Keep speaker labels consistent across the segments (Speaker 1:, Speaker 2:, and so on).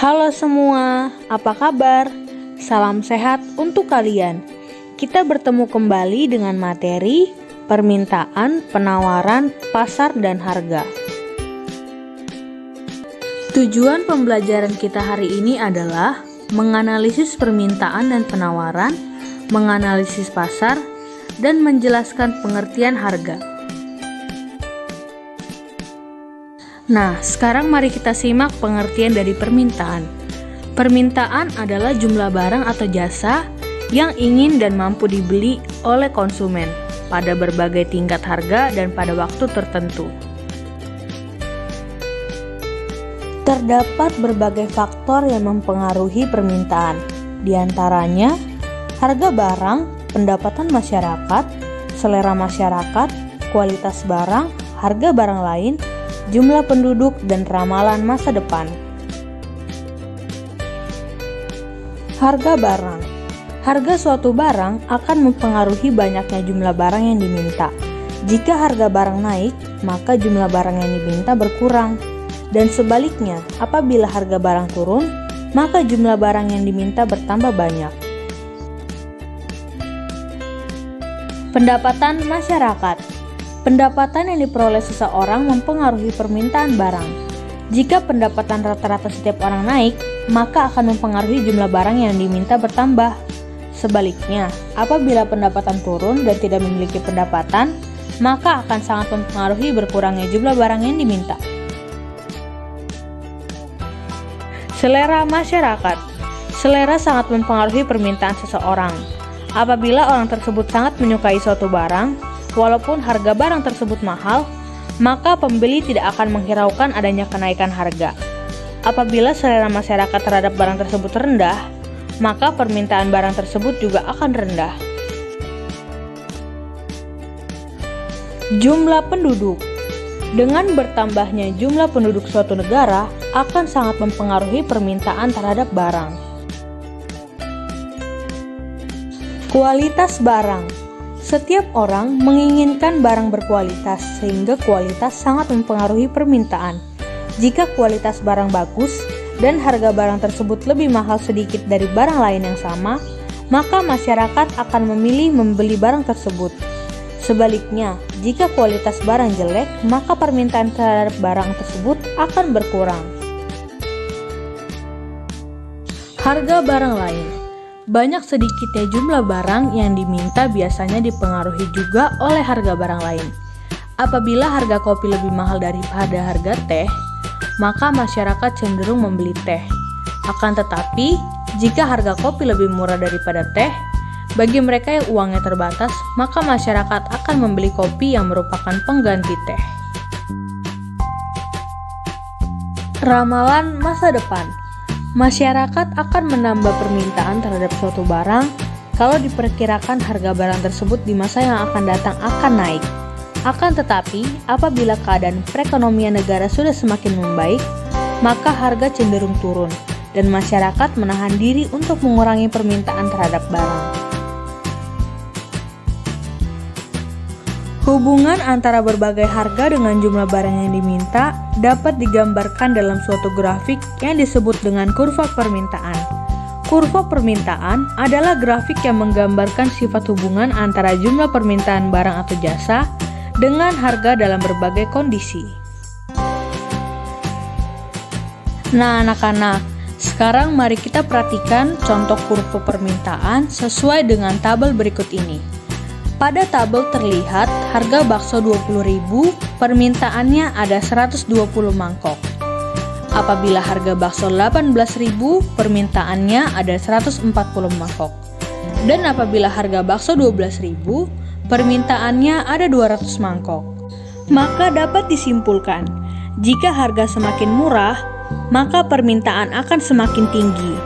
Speaker 1: Halo semua, apa kabar? Salam sehat untuk kalian. Kita bertemu kembali dengan materi permintaan, penawaran, pasar, dan harga. Tujuan pembelajaran kita hari ini adalah menganalisis permintaan dan penawaran, menganalisis pasar, dan menjelaskan pengertian harga. Nah, sekarang mari kita simak pengertian dari permintaan. Permintaan adalah jumlah barang atau jasa yang ingin dan mampu dibeli oleh konsumen pada berbagai tingkat harga dan pada waktu tertentu. Terdapat berbagai faktor yang mempengaruhi permintaan, di antaranya harga barang, pendapatan masyarakat, selera masyarakat, kualitas barang, harga barang lain, jumlah penduduk, dan ramalan masa depan. Harga barang. Harga suatu barang akan mempengaruhi banyaknya jumlah barang yang diminta. Jika harga barang naik, maka jumlah barang yang diminta berkurang. Dan sebaliknya, apabila harga barang turun, maka jumlah barang yang diminta bertambah banyak. Pendapatan masyarakat. Pendapatan yang diperoleh seseorang mempengaruhi permintaan barang. Jika pendapatan rata-rata setiap orang naik, maka akan mempengaruhi jumlah barang yang diminta bertambah. Sebaliknya, apabila pendapatan turun dan tidak memiliki pendapatan, maka akan sangat mempengaruhi berkurangnya jumlah barang yang diminta. Selera masyarakat. Selera sangat mempengaruhi permintaan seseorang. Apabila orang tersebut sangat menyukai suatu barang, walaupun harga barang tersebut mahal, maka pembeli tidak akan menghiraukan adanya kenaikan harga. Apabila selera masyarakat terhadap barang tersebut rendah, maka permintaan barang tersebut juga akan rendah. Jumlah penduduk. Dengan bertambahnya jumlah penduduk suatu negara akan sangat mempengaruhi permintaan terhadap barang. Kualitas barang. Setiap orang menginginkan barang berkualitas, sehingga kualitas sangat mempengaruhi permintaan. Jika kualitas barang bagus dan harga barang tersebut lebih mahal sedikit dari barang lain yang sama, maka masyarakat akan memilih membeli barang tersebut. Sebaliknya, jika kualitas barang jelek, maka permintaan terhadap barang tersebut akan berkurang. Harga barang lain. Banyak sedikitnya jumlah barang yang diminta biasanya dipengaruhi juga oleh harga barang lain. Apabila harga kopi lebih mahal daripada harga teh, maka masyarakat cenderung membeli teh. Akan tetapi, jika harga kopi lebih murah daripada teh, bagi mereka yang uangnya terbatas, maka masyarakat akan membeli kopi yang merupakan pengganti teh. Ramalan masa depan. Masyarakat akan menambah permintaan terhadap suatu barang kalau diperkirakan harga barang tersebut di masa yang akan datang akan naik. Akan tetapi, apabila keadaan perekonomian negara sudah semakin membaik, maka harga cenderung turun dan masyarakat menahan diri untuk mengurangi permintaan terhadap barang. Hubungan antara berbagai harga dengan jumlah barang yang diminta dapat digambarkan dalam suatu grafik yang disebut dengan kurva permintaan. Kurva permintaan adalah grafik yang menggambarkan sifat hubungan antara jumlah permintaan barang atau jasa dengan harga dalam berbagai kondisi. Nah, anak-anak, sekarang mari kita perhatikan contoh kurva permintaan sesuai dengan tabel berikut ini. Pada tabel terlihat harga bakso 20.000, permintaannya ada 120 mangkok. Apabila harga bakso 18.000, permintaannya ada 140 mangkok. Dan apabila harga bakso 12.000, permintaannya ada 200 mangkok. Maka dapat disimpulkan, jika harga semakin murah, maka permintaan akan semakin tinggi.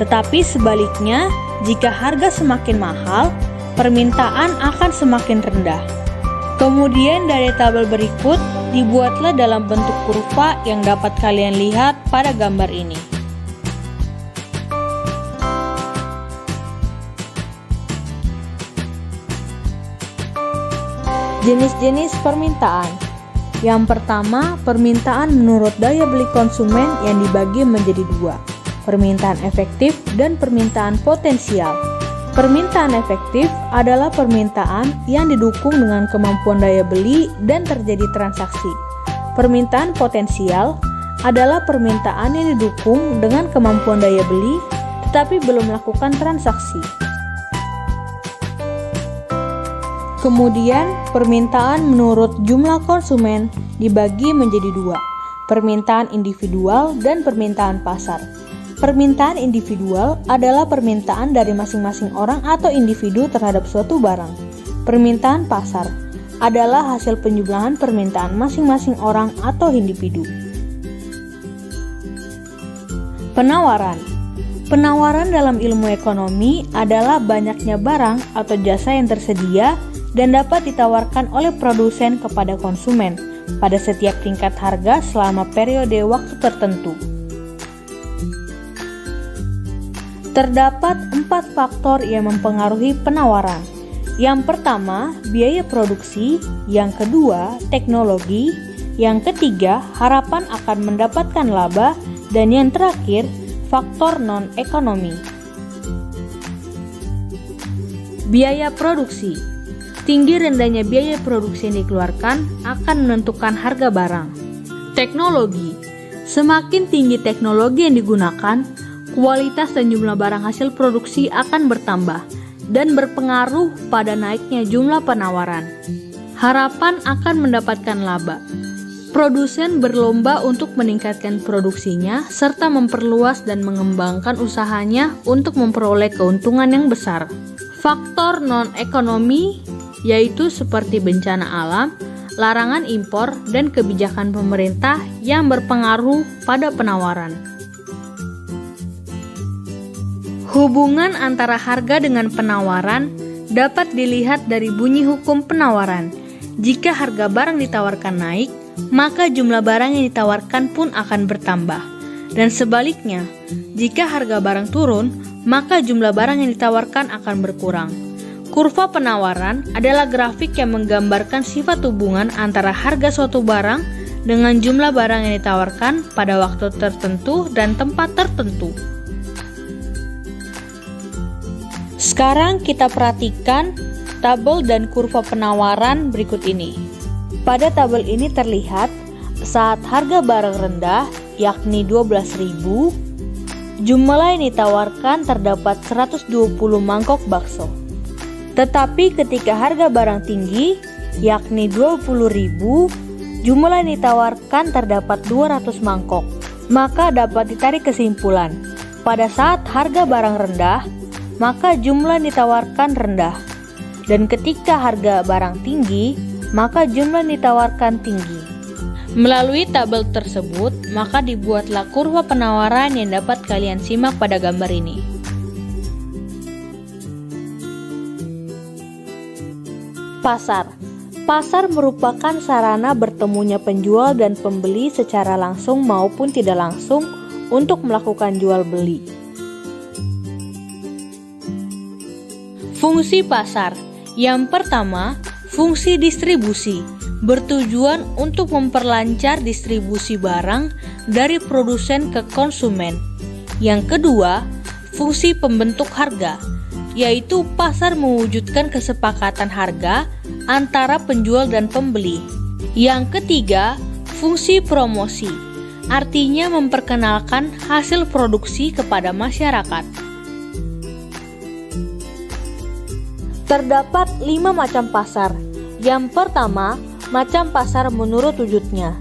Speaker 1: Tetapi sebaliknya, jika harga semakin mahal, permintaan akan semakin rendah. Kemudian dari tabel berikut dibuatlah dalam bentuk kurva yang dapat kalian lihat pada gambar ini. Jenis-jenis permintaan. Yang pertama, permintaan menurut daya beli konsumen yang dibagi menjadi dua, permintaan efektif dan permintaan potensial. Permintaan efektif adalah permintaan yang didukung dengan kemampuan daya beli dan terjadi transaksi. Permintaan potensial adalah permintaan yang didukung dengan kemampuan daya beli tetapi belum melakukan transaksi. Kemudian, permintaan menurut jumlah konsumen dibagi menjadi dua, permintaan individual dan permintaan pasar. Permintaan individual adalah permintaan dari masing-masing orang atau individu terhadap suatu barang. Permintaan pasar adalah hasil penjumlahan permintaan masing-masing orang atau individu. Penawaran. Penawaran dalam ilmu ekonomi adalah banyaknya barang atau jasa yang tersedia dan dapat ditawarkan oleh produsen kepada konsumen pada setiap tingkat harga selama periode waktu tertentu. Terdapat 4 faktor yang mempengaruhi penawaran. Yang pertama, biaya produksi, yang kedua, teknologi, yang ketiga, harapan akan mendapatkan laba, dan yang terakhir, faktor non-ekonomi. Biaya produksi. Tinggi rendahnya biaya produksi yang dikeluarkan akan menentukan harga barang. Teknologi. Semakin tinggi teknologi yang digunakan, kualitas dan jumlah barang hasil produksi akan bertambah dan berpengaruh pada naiknya jumlah penawaran. Harapan akan mendapatkan laba. Produsen berlomba untuk meningkatkan produksinya serta memperluas dan mengembangkan usahanya untuk memperoleh keuntungan yang besar. Faktor non-ekonomi yaitu seperti bencana alam, larangan impor, dan kebijakan pemerintah yang berpengaruh pada penawaran. Hubungan antara harga dengan penawaran dapat dilihat dari bunyi hukum penawaran. Jika harga barang ditawarkan naik, maka jumlah barang yang ditawarkan pun akan bertambah. Dan sebaliknya, jika harga barang turun, maka jumlah barang yang ditawarkan akan berkurang. Kurva penawaran adalah grafik yang menggambarkan sifat hubungan antara harga suatu barang dengan jumlah barang yang ditawarkan pada waktu tertentu dan tempat tertentu. Sekarang kita perhatikan tabel dan kurva penawaran berikut ini. Pada tabel ini terlihat saat harga barang rendah, yakni 12.000, jumlah yang ditawarkan terdapat 120 mangkok bakso. Tetapi ketika harga barang tinggi, yakni 20.000, jumlah yang ditawarkan terdapat 200 mangkok. Maka dapat ditarik kesimpulan, pada saat harga barang rendah, maka jumlah yang ditawarkan rendah. Dan ketika harga barang tinggi, maka jumlah yang ditawarkan tinggi. Melalui tabel tersebut, maka dibuatlah kurva penawaran yang dapat kalian simak pada gambar ini. Pasar. Pasar merupakan sarana bertemunya penjual dan pembeli secara langsung maupun tidak langsung untuk melakukan jual beli. Fungsi pasar. Yang pertama, fungsi distribusi, bertujuan untuk memperlancar distribusi barang dari produsen ke konsumen. Yang kedua, fungsi pembentuk harga, yaitu pasar mewujudkan kesepakatan harga antara penjual dan pembeli. Yang ketiga, fungsi promosi, artinya memperkenalkan hasil produksi kepada masyarakat. Terdapat 5 macam pasar. Yang pertama, macam pasar menurut wujudnya.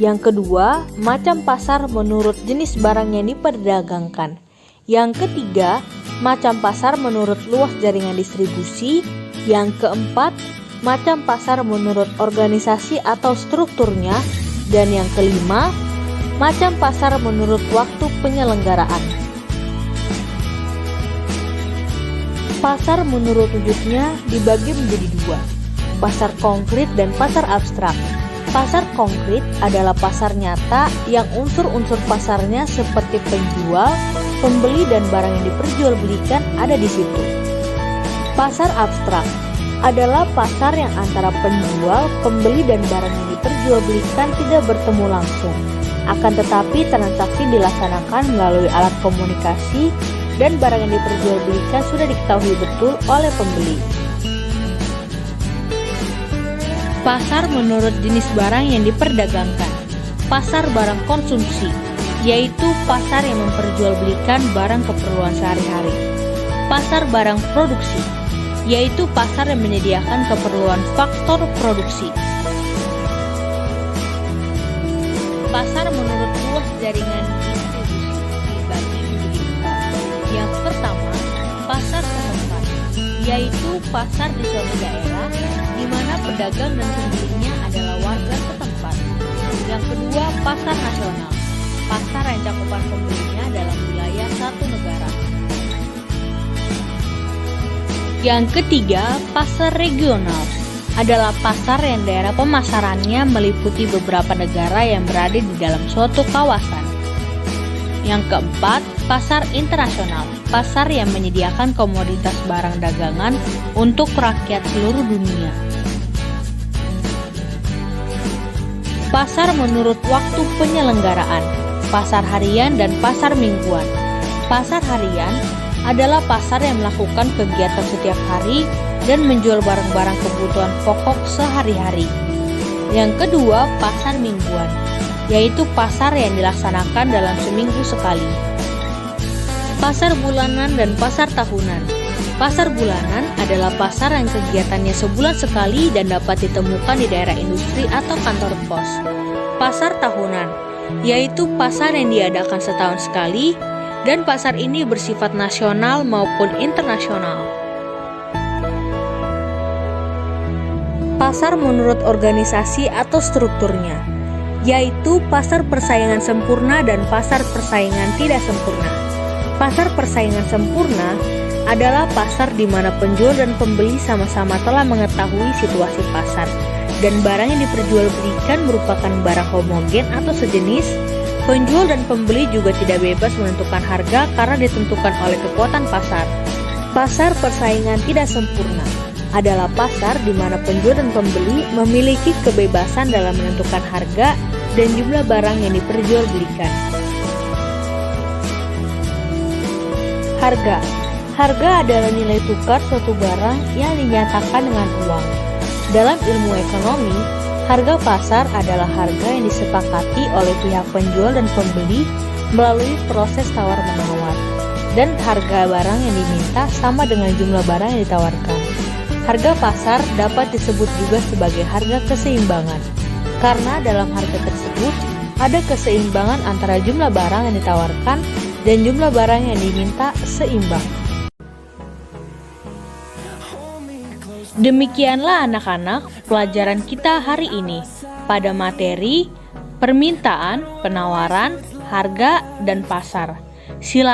Speaker 1: Yang kedua, macam pasar menurut jenis barang yang diperdagangkan. Yang ketiga, macam pasar menurut luas jaringan distribusi. Yang keempat, macam pasar menurut organisasi atau strukturnya. Dan yang kelima, macam pasar menurut waktu penyelenggaraan. Pasar menurut wujudnya dibagi menjadi dua, pasar konkret dan pasar abstrak. Pasar konkret adalah pasar nyata yang unsur-unsur pasarnya seperti penjual, pembeli, dan barang yang diperjualbelikan ada di situ. Pasar abstrak adalah pasar yang antara penjual, pembeli, dan barang yang diperjualbelikan tidak bertemu langsung. Akan tetapi transaksi dilaksanakan melalui alat komunikasi dan barang yang diperjualbelikan sudah diketahui betul oleh pembeli. Pasar menurut jenis barang yang diperdagangkan. Pasar barang konsumsi, yaitu pasar yang memperjualbelikan barang keperluan sehari-hari. Pasar barang produksi, yaitu pasar yang menyediakan keperluan faktor produksi. Pasar menurut luas jaringan distribusi dibagi menjadi 4. Yang pertama, pasar setempat, yaitu pasar di suatu daerah di mana pedagang dan pembelinya adalah warga setempat. Yang kedua, pasar nasional, pasar yang cakupan pembelinya dalam wilayah satu negara. Yang ketiga, pasar regional adalah pasar yang daerah pemasarannya meliputi beberapa negara yang berada di dalam suatu kawasan. Yang keempat, pasar internasional, pasar yang menyediakan komoditas barang dagangan untuk rakyat seluruh dunia. Pasar menurut waktu penyelenggaraan, pasar harian dan pasar mingguan. Pasar harian adalah pasar yang melakukan kegiatan setiap hari dan menjual barang-barang kebutuhan pokok sehari-hari. Yang kedua, pasar mingguan, yaitu pasar yang dilaksanakan dalam seminggu sekali. Pasar bulanan dan pasar tahunan. Pasar bulanan adalah pasar yang kegiatannya sebulan sekali dan dapat ditemukan di daerah industri atau kantor pos. Pasar tahunan, yaitu pasar yang diadakan setahun sekali, dan pasar ini bersifat nasional maupun internasional. Pasar menurut organisasi atau strukturnya, yaitu pasar persaingan sempurna dan pasar persaingan tidak sempurna. Pasar persaingan sempurna adalah pasar di mana penjual dan pembeli sama-sama telah mengetahui situasi pasar dan barang yang diperjualbelikan merupakan barang homogen atau sejenis. Penjual dan pembeli juga tidak bebas menentukan harga karena ditentukan oleh kekuatan pasar. Pasar persaingan tidak sempurna adalah pasar di mana penjual dan pembeli memiliki kebebasan dalam menentukan harga dan jumlah barang yang diperjualbelikan. Harga. Harga adalah nilai tukar suatu barang yang dinyatakan dengan uang. Dalam ilmu ekonomi, harga pasar adalah harga yang disepakati oleh pihak penjual dan pembeli melalui proses tawar-menawar, dan harga barang yang diminta sama dengan jumlah barang yang ditawarkan. Harga pasar dapat disebut juga sebagai harga keseimbangan, karena dalam harga tersebut ada keseimbangan antara jumlah barang yang ditawarkan dan jumlah barang yang diminta seimbang. Demikianlah anak-anak pelajaran kita hari ini pada materi permintaan, penawaran, harga, dan pasar. Silakan